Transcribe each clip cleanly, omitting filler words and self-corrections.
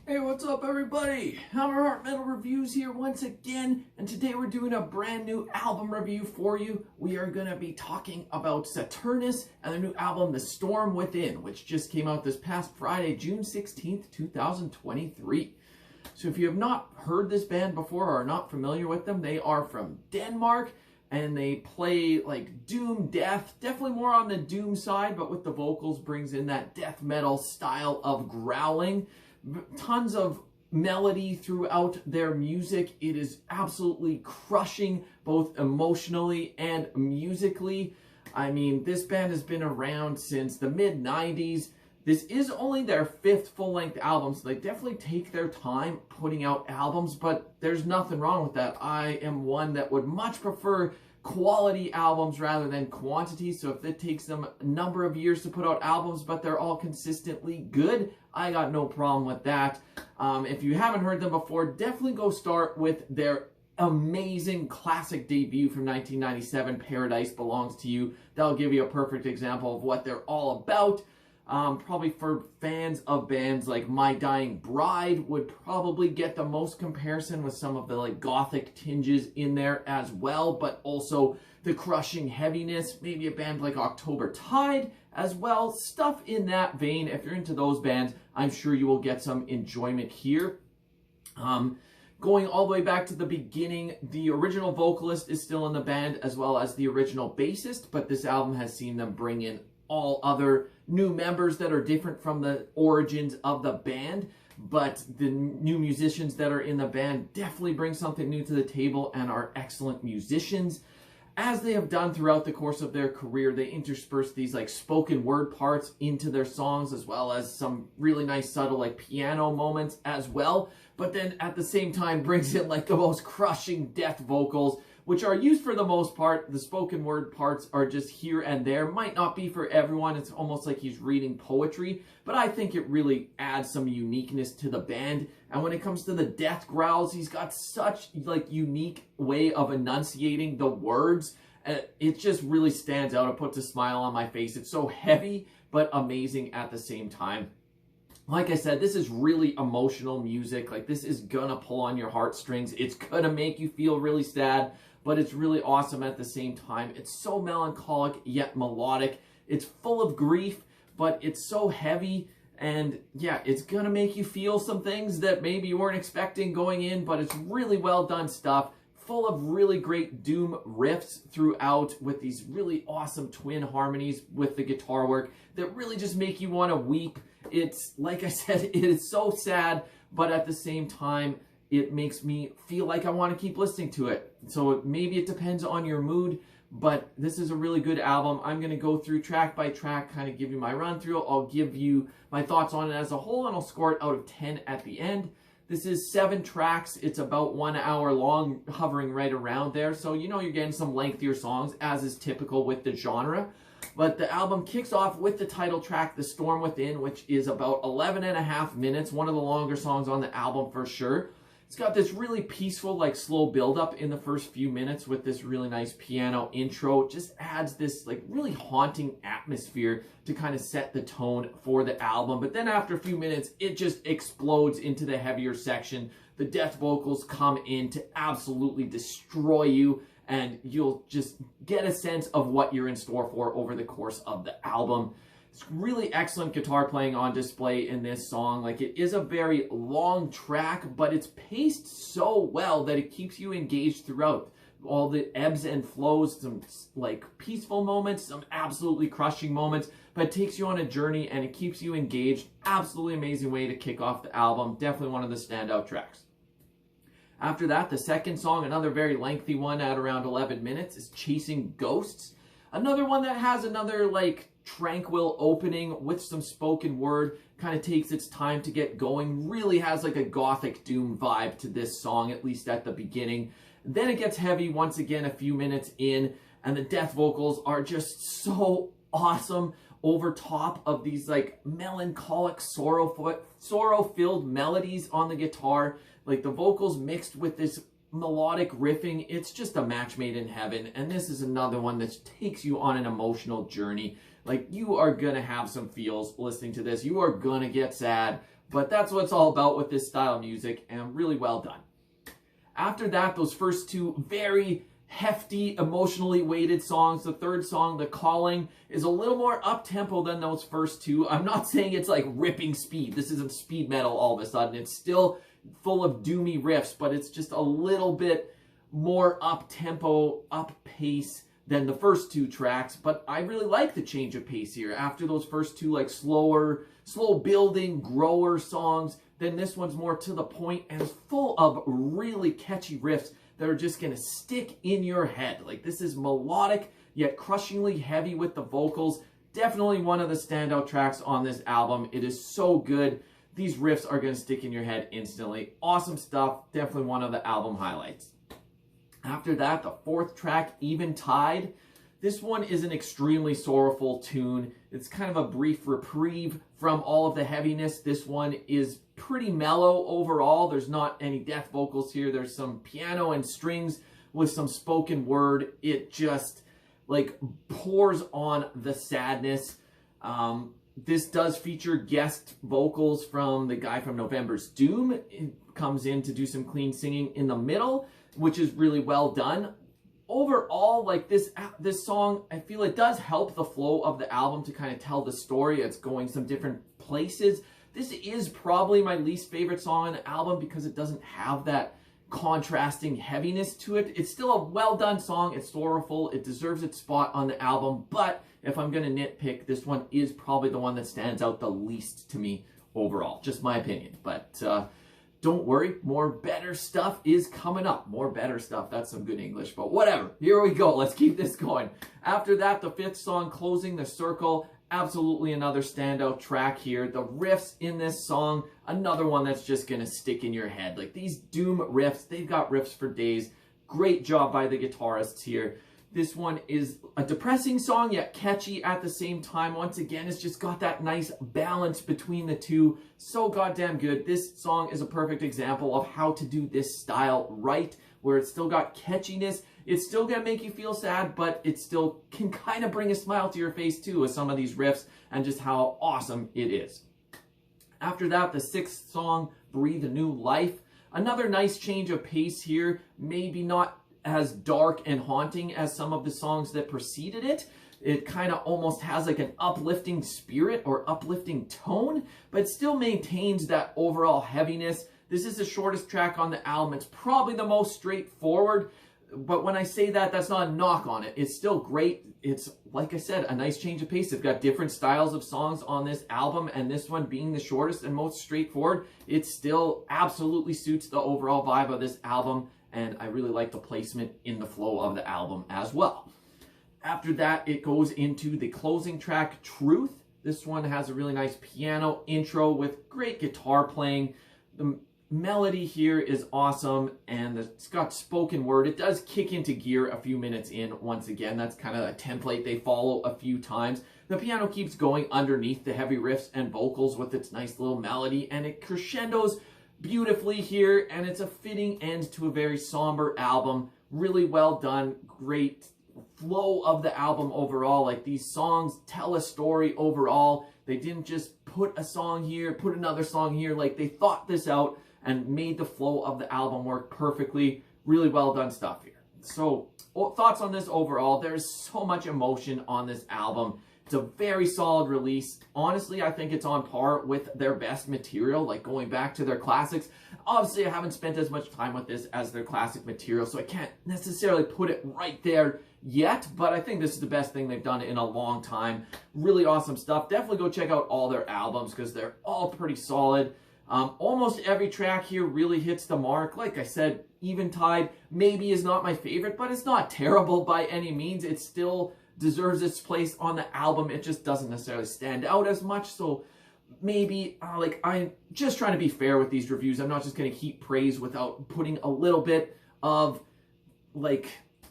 Hey, what's up everybody? Hammer Heart Metal Reviews here once again, and today we're doing a brand new album review for you. We are going to be talking about Saturnus and their new album, The Storm Within, which just came out this past Friday, June 16th, 2023. So if you have not heard this band before or are not familiar with them, they are from Denmark, and they play like doom death, definitely more on the doom side, but with the vocals brings in that death metal style of growling. Tons of melody throughout their music. It is absolutely crushing, both emotionally and musically. I mean, this band has been around since the mid-90s. This is only their 5th full-length album, so they definitely take their time putting out albums, but there's nothing wrong with that. I am one that would much prefer quality albums rather than quantity, so if it takes them a number of years to put out albums but they're all consistently good, I got no problem with that. If you haven't heard them before, definitely go start with their amazing classic debut from 1997, Paradise Belongs to You. That'll give you a perfect example of what they're all about. Probably for fans of bands like My Dying Bride would probably get the most comparison, with some of the like gothic tinges in there as well, but also the crushing heaviness. Maybe a band like October Tide as well. Stuff in that vein. If you're into those bands, I'm sure you will get some enjoyment here. Going all the way back to the beginning, the original vocalist is still in the band as well as the original bassist, but this album has seen them bring in all other new members that are different from the origins of the band, but the new musicians that are in the band definitely bring something new to the table and are excellent musicians. As they have done throughout the course of their career, they intersperse these like spoken word parts into their songs, as well as some really nice subtle like piano moments as well, but then at the same time brings in like the most crushing death vocals, which are used for the most part. The spoken word parts are just here and there. Might not be for everyone. It's almost like he's reading poetry, but I think it really adds some uniqueness to the band. And when it comes to the death growls, he's got such like unique way of enunciating the words. It just really stands out. It puts a smile on my face. It's so heavy, but amazing at the same time. Like I said, this is really emotional music. Like, this is gonna pull on your heartstrings. It's gonna make you feel really sad, but it's really awesome at the same time. It's so melancholic yet melodic. It's full of grief, but it's so heavy. And yeah, it's gonna make you feel some things that maybe you weren't expecting going in, but it's really well done stuff. Full of really great doom riffs throughout, with these really awesome twin harmonies with the guitar work that really just make you want to weep. It's, like I said, it is so sad, but at the same time, it makes me feel like I want to keep listening to it. So maybe it depends on your mood, but this is a really good album. I'm going to go through track by track, kind of give you my run through. I'll give you my thoughts on it as a whole, and I'll score it out of 10 at the end. This is 7 tracks. It's about 1 hour long, hovering right around there. So you know you're getting some lengthier songs, as is typical with the genre. But the album kicks off with the title track, The Storm Within, which is about 11.5 minutes. One of the longer songs on the album for sure. It's got this really peaceful, like slow build-up in the first few minutes with this really nice piano intro. It just adds this like really haunting atmosphere to kind of set the tone for the album. But then after a few minutes, it just explodes into the heavier section. The death vocals come in to absolutely destroy you, and you'll just get a sense of what you're in store for over the course of the album. It's really excellent guitar playing on display in this song. Like, it is a very long track, but it's paced so well that it keeps you engaged throughout. All the ebbs and flows, some like peaceful moments, some absolutely crushing moments, but it takes you on a journey and it keeps you engaged. Absolutely amazing way to kick off the album. Definitely one of the standout tracks. After that, the second song, another very lengthy one at around 11 minutes, is Chasing Ghosts. Another one that has another like tranquil opening with some spoken word, kind of takes its time to get going, really has like a gothic doom vibe to this song, at least at the beginning. Then it gets heavy once again a few minutes in, and the death vocals are just so awesome over top of these like melancholic, sorrow-filled melodies on the guitar. Like, the vocals mixed with this melodic riffing, it's just a match made in heaven. And this is another one that takes you on an emotional journey. Like, you are gonna have some feels listening to this. You are gonna get sad, But that's what it's all about with this style of music, and really well done. After that, those first two very hefty, emotionally weighted songs. The third song, The Calling, is a little more up-tempo than those first two. I'm not saying it's like ripping speed. This isn't speed metal all of a sudden. It's still full of doomy riffs, but it's just a little bit more up-tempo, up-pace than the first two tracks. But I really like the change of pace here. After those first two like slow building, grower songs, then this one's more to the point and is full of really catchy riffs that are just going to stick in your head. Like, this is melodic, yet crushingly heavy with the vocals. Definitely one of the standout tracks on this album. It is so good. These riffs are going to stick in your head instantly. Awesome stuff. Definitely one of the album highlights. After that, the fourth track, Eventide. This one is an extremely sorrowful tune. It's kind of a brief reprieve from all of the heaviness. This one is pretty mellow overall. There's not any death vocals here. There's some piano and strings with some spoken word. It just like pours on the sadness. This does feature guest vocals from the guy from November's Doom. It comes in to do some clean singing in the middle, which is really well done. Overall, like this song, I feel it does help the flow of the album to kind of tell the story. It's going some different places. This is probably my least favorite song on the album because it doesn't have that contrasting heaviness to it. It's still a well-done song. It's sorrowful. It deserves its spot on the album. But if I'm going to nitpick, this one is probably the one that stands out the least to me overall. Just my opinion. But don't worry, more better stuff is coming up. More better stuff. That's some good English, but whatever. Here we go. Let's keep this going. After that, the fifth song, Closing the Circle. Absolutely another standout track here. The riffs in this song, another one that's just going to stick in your head. Like these Doom riffs, they've got riffs for days. Great job by the guitarists here. This one is a depressing song, yet catchy at the same time. Once again, it's just got that nice balance between the two. So goddamn good. This song is a perfect example of how to do this style right, where it's still got catchiness. It's still going to make you feel sad, but it still can kind of bring a smile to your face too with some of these riffs and just how awesome it is. After that, the sixth song, Breathe a New Life. Another nice change of pace here. Maybe not as dark and haunting as some of the songs that preceded it. It kind of almost has like an uplifting spirit or uplifting tone, but still maintains that overall heaviness. This is the shortest track on the album. It's probably the most straightforward, but when I say that, that's not a knock on it. It's still great. It's, like I said, a nice change of pace. They've got different styles of songs on this album, and this one being the shortest and most straightforward, it still absolutely suits the overall vibe of this album, and I really like the placement in the flow of the album as well. After that, it goes into the closing track, Truth. This one has a really nice piano intro with great guitar playing. The melody here is awesome, and it's got spoken word. It does kick into gear a few minutes in. Once again, that's kind of a template they follow a few times. The piano keeps going underneath the heavy riffs and vocals with its nice little melody, and it crescendos beautifully here, and it's a fitting end to a very somber album. Really well done. Great flow of the album overall. Like, these songs tell a story overall. They didn't just put a song here, put another song here. Like, they thought this out and made the flow of the album work perfectly. Really well done stuff here. So, thoughts on this overall? There's so much emotion on this album. It's a very solid release. Honestly, I think it's on par with their best material, like going back to their classics. Obviously, I haven't spent as much time with this as their classic material, so I can't necessarily put it right there yet, but I think this is the best thing they've done in a long time. Really awesome stuff. Definitely go check out all their albums because they're all pretty solid. Almost every track here really hits the mark. Like I said, Eventide maybe is not my favorite, but it's not terrible by any means. It still deserves its place on the album. It just doesn't necessarily stand out as much. So maybe, like, I'm just trying to be fair with these reviews. I'm not just going to heap praise without putting a little bit of, like,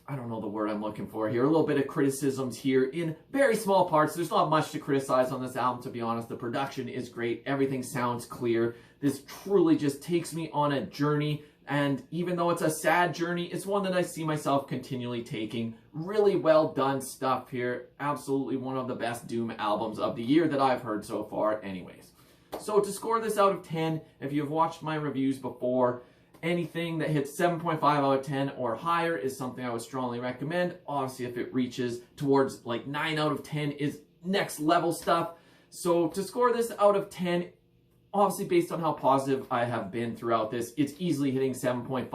I don't know the word I'm looking for here, a little bit of criticisms here in very small parts. There's not much to criticize on this album, to be honest. The production is great. Everything sounds clear. This truly just takes me on a journey. And even though it's a sad journey, it's one that I see myself continually taking. Really well done stuff here. Absolutely one of the best Doom albums of the year that I've heard so far anyways. So to score this out of 10, if you've watched my reviews before, anything that hits 7.5 out of 10 or higher is something I would strongly recommend. Obviously, if it reaches towards like 9 out of 10 is next level stuff. So to score this out of 10, obviously based on how positive I have been throughout this, it's easily hitting 7.5.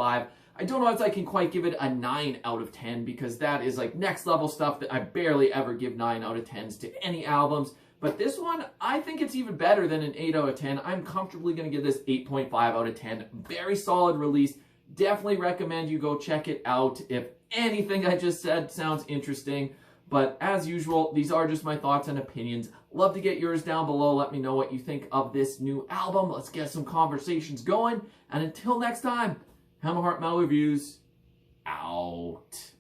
I don't know if I can quite give it a 9 out of 10 because that is like next level stuff that I barely ever give 9 out of 10s to any albums. But this one, I think it's even better than an 8 out of 10. I'm comfortably going to give this 8.5 out of 10. Very solid release. Definitely recommend you go check it out if anything I just said sounds interesting. But as usual, these are just my thoughts and opinions. Love to get yours down below. Let me know what you think of this new album. Let's get some conversations going. And until next time, Hammer Heart Metal Reviews out.